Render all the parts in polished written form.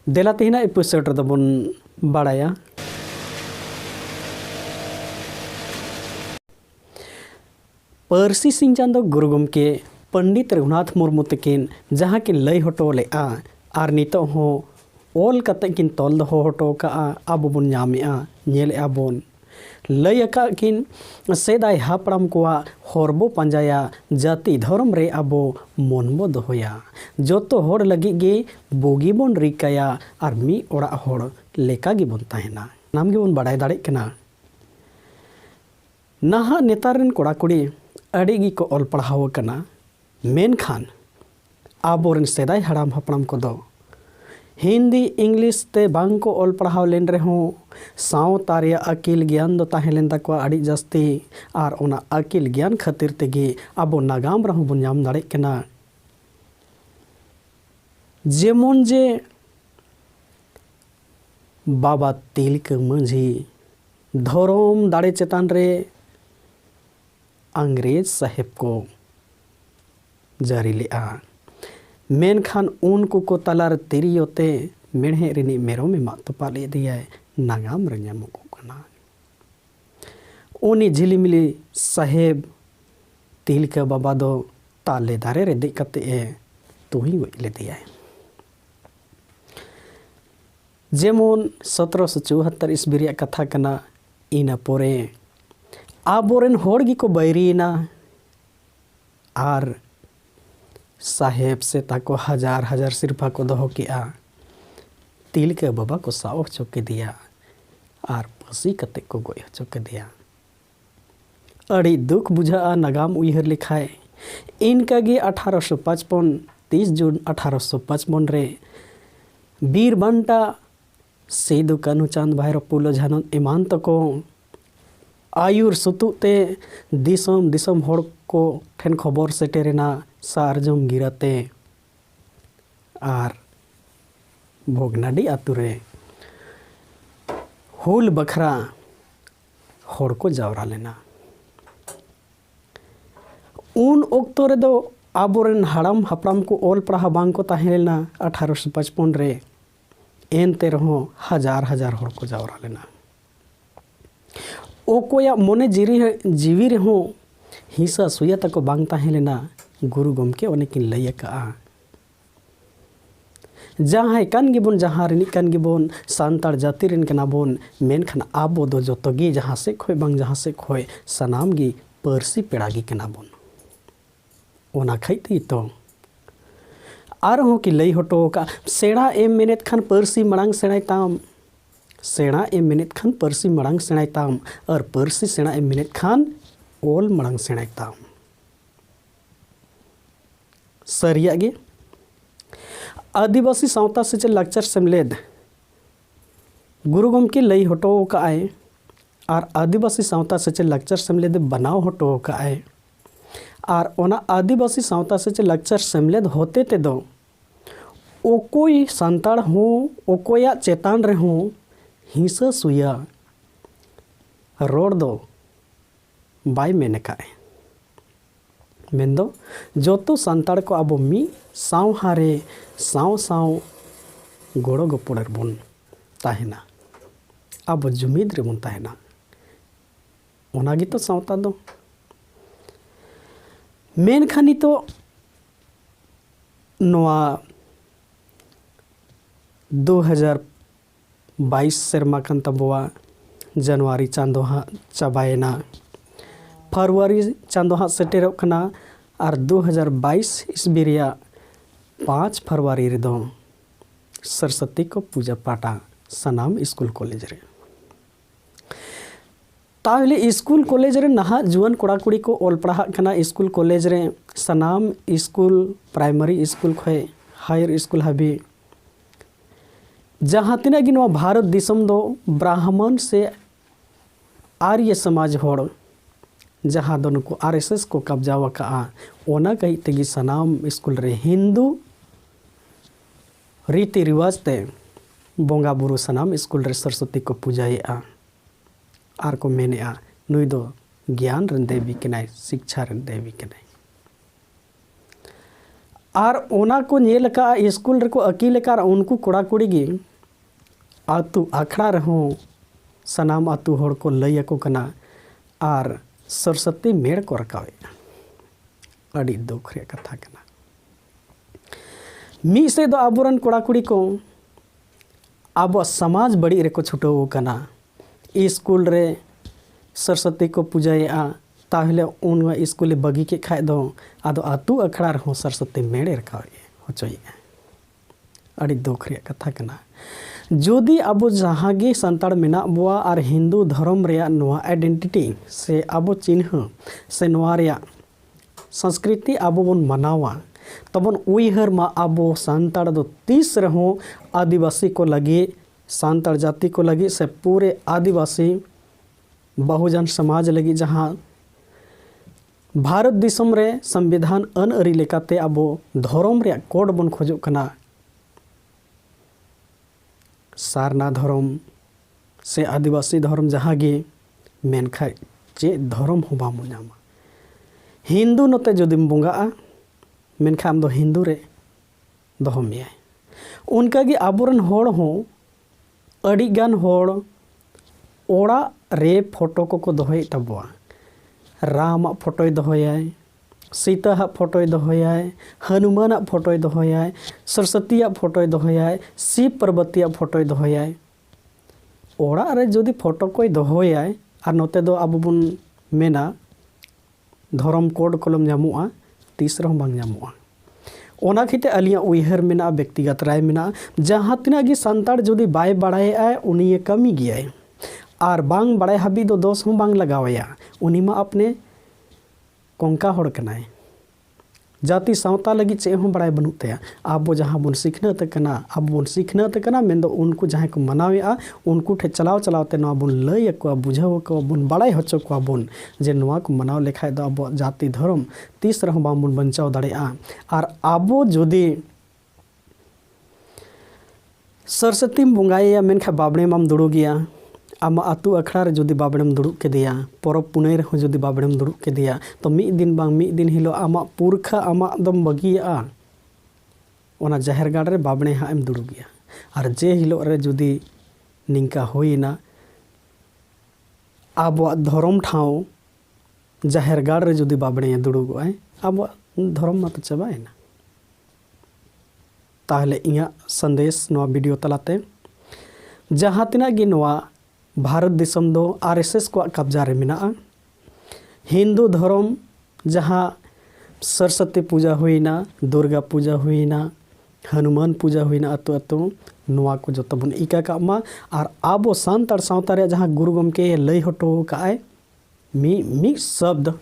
देला तेहना एपिसोड रे बन बाड़ाया पारसी सिंह चांदो गुरु गमके पंडित रघुनाथ मुर्मू तकिन जहाँ किन लय हटो लेआ और नितो हो ओल कते किन तोल दो हटो का अब बन नामेआ नेलेआ बन लय का किन सेदाय हापड़ाम कोआ हरबो पंजाया जाति धर्म रे अबो मनबो दोहया जोतो होड़ लगी गे बोगी बन रिकाया और मी ओड़ा होड़ लेका गे बन ताहेना नाम गे बन बड़ाय दाड़े कना नहा नेतारन कोड़ा कुड़ी अड़ी गी को ऑल पढ़ाव कना मेनखान आबोरन सेदाय हड़ाम हपड़ाम को दो हिंदी इंग्लिश ते बांग को ऑल पढ़ाव लेन रहे हो सावता रे अकिल ज्ञान दो ताहे लेन तको अड़ी जस्ती और ओना अकिल ज्ञान खातिर तेगे आबो नागाम रहो बन नाम दाड़े कना जेमन जे बाबा तिलका मांझी धर्म दाड़े चेतान रे अंग्रेज साहेब को जारी लेआ मेनखान उनको को तलार तिरियोते मेढ़े रिनी मेरो में मा तो पाले दिया नागाम रंजा मुको कना उनी झिलिमिली साहेब तिलका बाबा दो ताले दारे रे देख कते तो ही ले दिया जेमन 1774 ईस्वी कथा कना इना पोरे आबोरेन होड़ गी को बैरीना आर साहेब से ताको हजार हजार सिरफा को दहो किया तिलका बाबा को साव चौके दिया और पसी कते को गोय चौके दिया अड़ी दुख बुझा नागाम उयहर लिखाए इनका गे 1855 30 जून 1855 रे बीर बंटा सिदु कान्हू चांद भाईरो पुलो झानो ईमान तको आयुर सुतुते दिसम दिसम होड़ को ठेन खबर सेटेरेना सारजम गिराते और भोगनाडी आतुरे हुल बखरा होड़ को जावरा लेना उन ओक्तो रे दो आबोरेन हड़ाम हपड़ाम को ओल पढ़ा बांग को ताहे लेना 1855 रे एनते रहो हजार हजार होड़ को जावरा लेना ओकोया मोने जीवी रे हो हिस्सा सुया तक बांग ताहे लेना गुरु गमके ओने किन लय का जहाँ कान गिबोन जहाँ रिनी कान गिबोन सांतार जाति रिन कना बोन मेनखान आबो दो जोतो गी जहाँ से खोय बांग जहाँ से खोय सनाम गी परसी पेड़ागी कना बोन ओना खाइती तो आर हो कि लय हटो का सेड़ा एम मेनेत खान परसी मड़ांग सेणाय ताम सेणा एम मिनिट खान परसी मड़ांग सेणाय ताम और परसी सेणा एम मिनिट खान ओल मड़ांग सेणाय ताम सरिया गे आदिवासी सावता से लाक्चर सेमलेद गुरु गमके लय हटो का आए और आदिवासी सावता से लाक्चर सेमलेद बनाव हटो का आए और ओना आदिवासी सावता से लाक्चर सेमलेद होते ते दो ओकोई संताड़ हो ओकोया चेतान रे हो हिंसा सुया रोड दो बाय मेने काए मेंदो जोतो संताड़ को अब मी साव हारे साव साव गोड़ो गोपोड़र बन ताहेना अब जुमीद रे बन ताहेना ओनागी तो सावता दो मेन खानी तो नोआ 2022 सेरमा कन तबवा जनवरी चांदो हा चाबायना फरवरी चांदो हा सेटेरोग कना और 2022 ईस्वी रिया 5 फरवरी रे दो सरस्वती को पूजा पाटा सनाम स्कूल कॉलेज रे ताहले स्कूल कॉलेज रे नहा जुआन कोड़ा कुड़ी को ओल पढ़ा कना स्कूल कॉलेज रे सनाम स्कूल प्राइमरी स्कूल खोए हायर स्कूल हाबी जहाँ तिना कि भारत दिसम दो ब्राह्मण से आर्य समाज होड़ जहाँ दोनों को आरएसएस को कब्जा वका ओना कही तेगी सनाम स्कूल रे हिंदू रीति रिवाज ते बोंगा बुरु सनाम स्कूल रे सरस्वती को पूजाएआ आर को मेनेआ नुई दो ज्ञान रन देवी कनाय शिक्षा रन देवी कनाय आर ओना को नेल का स्कूल रे को अकील का उनको कोड़ा कुड़ी गे आतु आखड़ा रहो सनाम आतु होड़ को लय को कना आर सरस्वती मेड़ को रकावे अड़ी दुख रे कथा कना मी से दो आबोरन कोड़ा कुड़ी को अब समाज बड़ी रे को छुटो कना स्कूल रे सरस्वती को पूजाया ताहले उन स्कूल बगी के खाए दो आदो आतु अखड़ा रहो सरस्वती मेड़े रखावे होचोई अड़ी दुख रे कथा कना जोदी अब जहाँ गे संताड़ मेना बुआ और हिंदू धर्म रे नोआ आइडेंटिटी से अब चिन्ह से नोआ रे संस्कृति अब बन मनावा तबन उइहर मा अब संताड़ दो तीस रहो आदिवासी को लगे संताड़ जाति को लगे से पूरे आदिवासी बहुजन समाज लगी जहाँ भारत दिसम रे संविधान अन अरी लेकाते अब धर्म रे कोड बन खोजो कना सारना धर्म से आदिवासी धर्म जहाँ गे मेनखा चे धर्म हो बामो नामा हिंदू नोते जदिम बोंगा मेनखा आम दो हिंदू रे दोहो मिया उनका गे आबोरन होड़ हो अड़ी गान होड़ ओड़ा रे फोटो को दोहय तबवा राम फोटोय दोहयाय सीता फोटोय दोहयाय हनुमान फोटोय दोहयाय सरस्वती फोटोय दोहयाय शिव पार्वती फोटोय दोहयाय ओड़ा रे जदि फोटो कोई दोहयाय और नोते दो अब बन मेना धर्म कोड कलम जामुआ तीस रह बांग जामुआ ओना खिते अलिया उइहर मेना व्यक्तिगत राय मेना जहाँ तिना गे संताड़ जदि बाय बाड़ाय उनी कमी गया और बांग बड़ाई हाबी दो दोष हूँ बांग लगावया उनी मा अपने कोंका होड़ कनाय जाति सावता लगी चे हूँ बड़ाई बनू तया अब जहाँ बन सीखना कना अब बन सीखना कना मेन दो उनको जहाँ को मनावेआ उनको ठे चलाव चलावते नवा बन लय को बुझाव को बन बड़ाई होचो को बन जे नवा को मनाव लेखाय दो अब जाति धर्म तीस रह बाम बन बंचाव दाड़ेआ और अब जदि सरस्वती बंगाया मेनखा बाबड़े माम दुड़ो गया आम आतु अखड़ा रे जदि बाबड़ेम दुड़ुब केदिया परब पुनई रे जदि बाबड़ेम दुड़ुब केदिया तो मिद दिन हिलो आमा पुरखा आमा दम बगिया ओना जाहेर गाड़ रे बाबड़े हाँ एम दुड़ुब गया और जे हिलो रे जदि निंका होइना अब धर्म ठाव जाहेर गाड़ रे जदि बाबड़े दुड़ुबोय अब धर्म मत चाबायना ताहले इया संदेश नवा वीडियो तलाते जहाँ तिना गे नवा भारत दिसम दो आरएसएस को कब्जा रे मेना हिंदू धर्म जहाँ सरस्वती पूजा हुईना दुर्गा पूजा हुईना हनुमान पूजा हुईना अतो अतो नवा को जो तबन इका कामा और आबो सांतार सावता रे जहाँ गुरु गमके लय हटो काए मी शब्द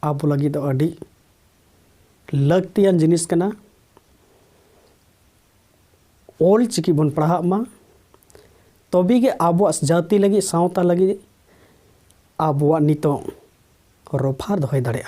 आबो लगी दो अडी लगतियान जिनिस कना ओल चिकी बन पढ़ा मा तभी के आबो जाति लगी सावता लगी आबो नितो रफार दोहय दाड़े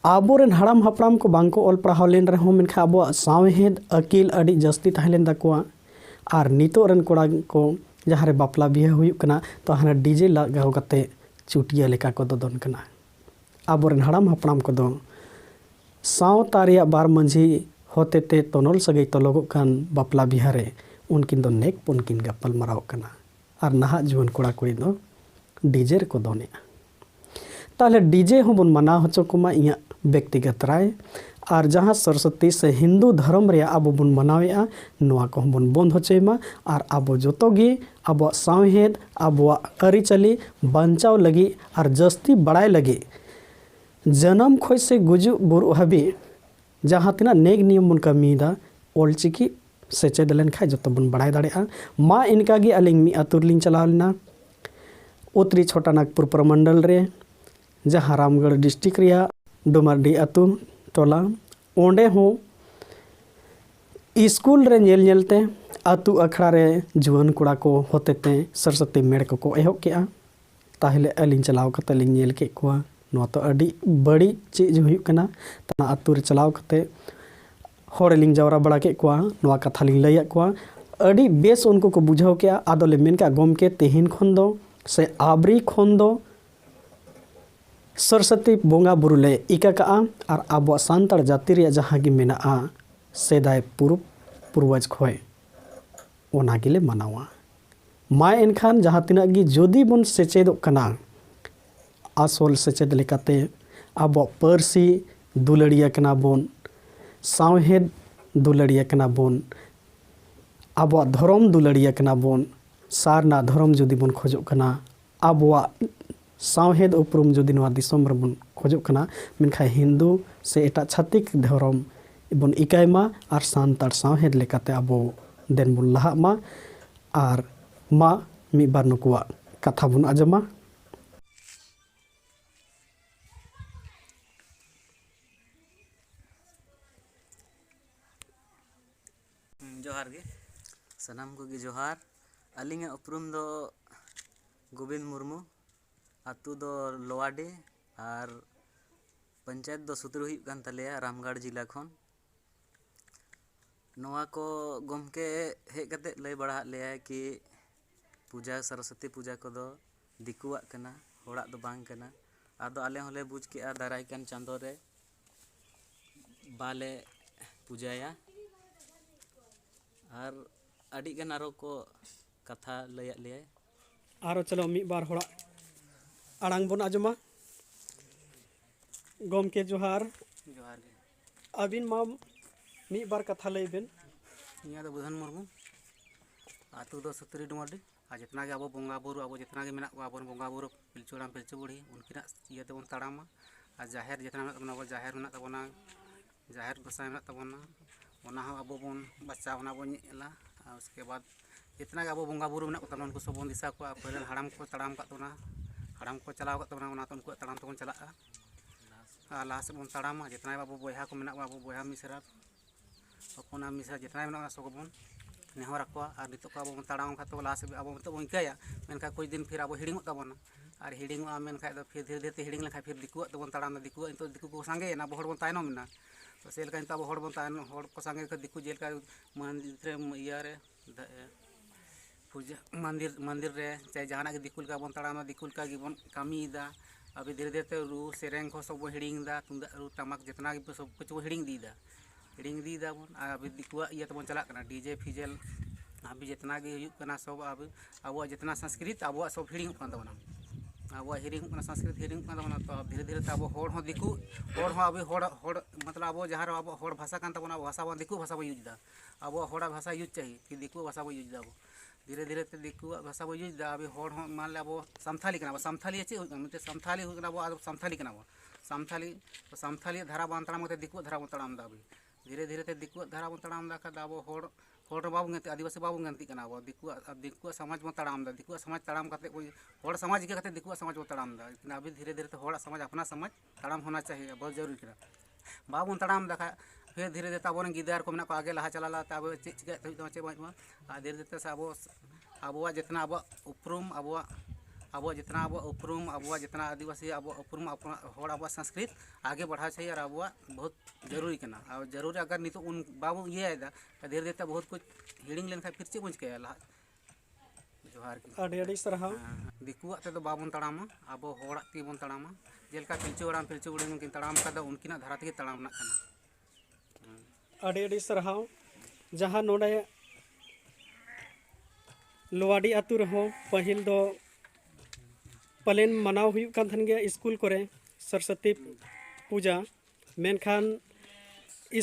आबोरेन हड़ाम हपड़ाम को बांको ऑल पढ़ाव लेन रहो मेनखा आबो सावेहेद अकील अड़ी जस्ती तहलेन दाकुआ और नितो रन कोड़ा को जहाँ रे बापला बिहा हुयुक कना तो हाना डीजे लगाव कते चुटिया लेका को दोन कना आबोरेन हड़ाम हपड़ाम को दो सावता रे बार मंझी होते ते तोनल सगई तलोगो कान बापला बिहा रे उनकिन दो नेक पुनकिन गप्पल मराव कना और नहा जुवन कोड़ा कुड़ी दो डीजे को दोने ताले डीजे हो बन मना होचो कुमा इया व्यक्तिगत राय और जहाँ सरस्वती से हिंदू धर्म रे अब बन मनावेआ नोआ को बन बंद होचेमा और अब जोतो गे अब सावहेद अब अरिचली बंचाव लगी और जस्ती बड़ाई लगी जन्म खोज से गुजु बुरु हबी जहाँ तना नेक नियम बन कमीदा ओलचिकी सेचेद लेन खाय जो बन बड़ाई दाड़ेआ मा इनका गे अलिंग मी आतुर लिंग चलाव लेना उत्तरी छोटा नागपुर प्रमंडल रे जहाँ रामगढ़ डिस्ट्रिक्ट रिया डुमरडी आतु टोला ओंडे हो स्कूल रे नेल नेलते आतु अखड़ा रे जुआन कुड़ा को होतेते सरस्वती मेड़ को एहब केआ ताहले अलिंग चलाव कते लिंग नेल के कोआ नोआ तो अड़ी बड़ी चीज हुयुक कना तना आतु रे चलाव कते होड़ लिंग जावरा बड़ा के कोआ नोआ कथा लिंग लैया कोआ अड़ी बेस उनको को बुझाव केआ आदोले मेन का गम के तेहिन खन दो से आबरी खन दो सरस्वती बोंगा बुरु ले इका का और अब सानताड़ जाति रे जहाँ गी मेना सेदाय पूर्वज खोय ओना गिले मनावा मा एनखान जहाँ तिना गी जोदी बन सेचेदो कना आसल सेचेद लेकाते अब पारसी दुलड़िया कना बोन सावहेद दुलड़िया कना बोन अब धर्म दुलड़िया कना बोन सारना धर्म जुदी बन खोजो कना अब सावहेद उपरुम जुदी नवा दिसम रबन खोजो कना मेनखा हिंदू से एटा छातिक धर्म बन इकायमा और सानताड़ सावहेद लेकाते अब देन बन लहा मा और मा मिद बार नुकुआ कथा बन आजमा। जोहार गे सनाम को गे जोहार अलिंगा उपरुम दो गोविंद मुर्मू आतु दो लोवाडी और पंचायत दो सुतरू हुई कान तलेया रामगढ़ जिला खन नवा को गमके हेज कते लय बड़ा लेया कि पूजा सरस्वती पूजा को दो दिकुआ कना होड़ा दो बांग कना आदो आले होले बुझ के दाराय कान चांदो रे बाले पूजाया और अड़ी गन आरो को कथा लय ले आरो चलो मिद बार होड़ा आड़ांग बन आजमा। गमके जोहार जोहार गे अबिन मा मिद बार कथा लय बेन। इया दो बुधन मुर्मू आतु दो सतरी डुमाडी आज जितना के अब बंगा बुरु अब जितना के मेना अब बंगा बुरु पिलचु राम पिलचु बुढ़ी उनकिना इया तेबन ताड़ामा और जाहेर जितना मेना तबना जाहेर मेना तबना जाहेर गोसाई मेना तबना ओना हो अब बन बच्चा ओना बन ला उसके बाद जितना के अब बंगा बुरु मेना तबना उनको सब बन दिशा को पहले हड़ाम को ताड़ाम का तोना हड़ाम को चलाव का तबना ओना तो उनको ताड़ाम तबन चलाआ लाहा से बन ताड़ामा जितना अब बोया को मेना अब बोया मिसरा अपना मिसरा जितना मेना सब बन नेहर को और नितो को अब ताड़ाम खा तो लाहा से अब तो बन इकाया मेनका कुछ दिन फिर अब हिड़िंग तबना और हिड़िंग मेनखा दो फिर धीरे धीरे हिड़िंग लेखा फिर दिकुआ तबन ताड़ाम दिकुआ तो दिकु को संगे ना हड़ बन तायनम ना तो से लेका अब हड़ बन तायन हड़ को संगे दिकु जेलका मंदिर इया रे पूजा मंदिर रे चाहे जहाना के दिकुल का बन ताड़ाम दिकुल का बन कामीदा अभी धीरे धीरे रू सेरेंग को सब हिड़िंग तुमदा रू टमाक जितना सब कुछ हिड़िंग दीदा बन अभी दिकुआ इया तबन चला कना डीजे फिजेल अभी जितना गे हुयुग कना सब अब जितना संस्कृत अब सब हिड़िंग कन तबना अब हिड़िंग कना संस्कृत हिड़िंग कन तबना तो धीरे धीरे अब हड़ हो दिकु हड़ हो अभी हड़ मतलब अब जहाँ अब हड़ भाषा कान तबना भाषा बन दिकु भाषा बो यूज दा अब हड़ा भाषा यूज चाहिए कि दिकु भाषा बो यूज दा अब धीरे धीरे ते दिकु भाषा बो यूज दा अभी हड़ हो मान ले अब सामथाली कना सामथाली चे मिटे सामथाली हो कना अब सामथाली कना सामथाली तो सामथाली धारा बन ताड़ाम ते दिकु धारा बन ताड़ाम दा अभी धीरे धीरे ते दिकु धारा बन ताड़ाम दा खा अब हड़ बाबू गति आदिवासी बाबू गति कना अब दिकुआ समाज बन ताड़ाम दा दिकुआ समाज ताड़ाम करते कोई हड़ समाज के करते दिकुआ समाज बन ताड़ाम दा लेकिन अभी धीरे धीरे तो हड़ समाज अपना समाज ताड़ाम होना चाहिए बहुत जरूरी कना बाबू ताड़ाम देखा फिर धीरे धीरे अब गिदार को मेना आगे लहा चला अब चे चिका चे बाजमा और धीरे धीरे से अब जितना अब उपरूम अब जितना अब उपरूम अब जितना आदिवासी अब उपरूम हड़ अब संस्कृत आगे बढ़ा चाहिए और अब बहुत जरूरी कना और जरूरी अगर नितो उन बाबू ये धीरे धीरे बहुत कुछ हिड़िंग लेन फिर चे बन चिकाया लहा जोहार अड़ी सरहा दिकुआ ते बाबन ताड़ामा अब हड़ा ती बन ताड़ामा जेलका पिलचु हड़ाम पिलचु बुढ़ी उनकिन ताड़ाम का उनकिन धारा तेगे ताड़ाम ना कना अड़ी सरहाव जहाँ नोडे लोवाडी आतु रहो पहिल दो पलेन मनाव हुई कान थन गया स्कूल करे सरस्वती पूजा मेनखान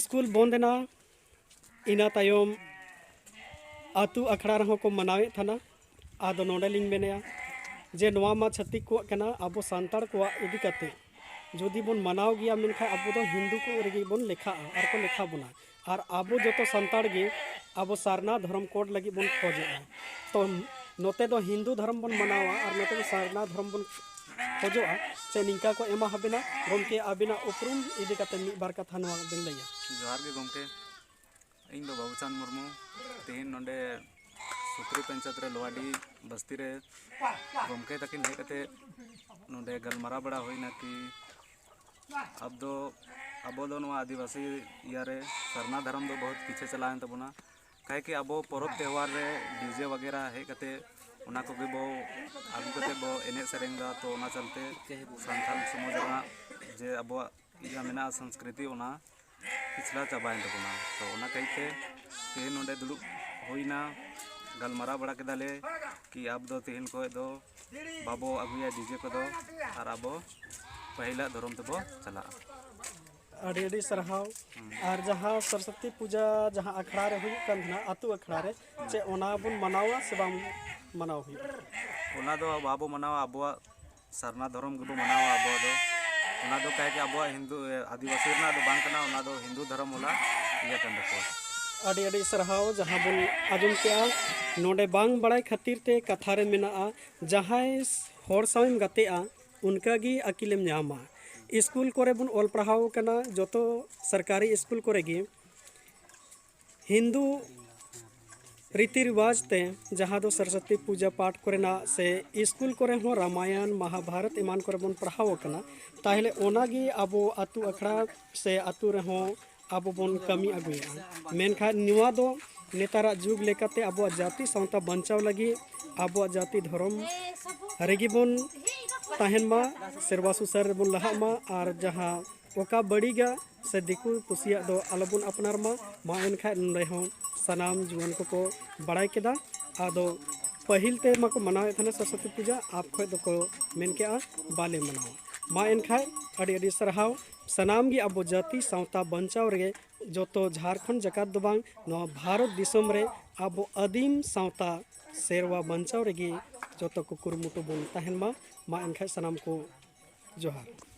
स्कूल बंदना इना तायम आतु अखड़ा रहो को मनावे थाना आदो नोडे लिंग मेनेया जे नवा मा छत्तीक को कना अब सांताड़ को इदी कते जदि बन मनाव गया मेनखा अब दो हिंदू को रेगी बन लेखा और को लेखा बना और अब जो तो सांताड़ गे अब सारना धर्म कोड लगी बन खोजे तो नोते दो हिंदू धर्म बन मनावा और नोते सारना धर्म बन खोजो से निका को एमा हबेना गमके आबिना उपरुम इदी कते मिद बार कथा नवा बिन लैया। जोहार गे गमके इन दो बाबूचांद मुर्मू तेहन नोडे सुत्री पंचायत रे लोवाडी बस्ती रे गमके तकिन हेज कते नोडे गलमारा बड़ा होइना कि अब दो नवा आदिवासी यारे सरना धर्म दो बहुत पीछे चलाएन तबना कहे कि अब पर्व त्यौहार रे डीजे वगैरह हेज कते उना कोगे बो आगू कते बो एने सेरेंग दा तो ओना चलते संथाल समाज रा जे अबो इया मेना संस्कृति ओना पिछला चाबाइन तबना तो ओना कइते तेन नोंडे दुलुप होइना गलमारा बड़ा केदाले कि अब दो तेहन को दो बाबो अगुया डीजे को दो और अब पहला धर्म तबो चला अड़ी सरहाव और जहाँ सरस्वती पूजा जहाँ अखड़ा रे हुई कन ना आतु अखड़ा रे चे ओना बुन मनावा से बाम मनाव हुई ओना दो बाबो मनावा अबो सरना धर्म गबो मनावा अबो दो ओना दो काहे कि अबो हिंदू आदिवासी ना दो बांग कना ओना दो हिंदू धर्म होला इया कन दको अड़ी सरहाव जहाँ बुन आजुम के नोडे बांग बड़ाई खातिर ते कथा रे मेना जहाँ हर सावेम गाते उनका गी अकिलेम न्यामा स्कूल कोरे बुन ऑल पढ़ाव कना जोतो सरकारी स्कूल कोरे गी हिंदू रीति रिवाज ते जहाँ दो सरस्वती पूजा पाठ करना से स्कूल कोरे हो रामायण महाभारत ईमान कोरे बुन पढ़ाव कना ताहले ओना गी आबो आतु अखड़ा से आतु रे हो आबो बुन कमी अगुया मेनखा निवा दो नेतारा जुग लेकाते आबो जाति सावता बंचाव लगी आबो जाति धर्म रेगी बुन ताहनमा सेरवा सुसर बुन लहामा और जहाँ ओका बड़ीगा से दिकु कुसिया दो अलबुन अपनार मा एनखा नंदे हो सनाम जुआन को बड़ाई केदा आदो पहिल ते माको मनावे थाने सरस्वती पूजा आप खो दो को मेन के बाले मनाओ मा एनखा अड़ी सरहाव सनाम गी आबो जाति सावता बंचाव रे जोतो झारखंड जकात दो बांग नो भारत दिसोम रे आबो आदिम सावता सेरवा बंचाव रेगी जोतो को कुरुमुटु बोन ताहन मा एनखा सनाम को जोहार।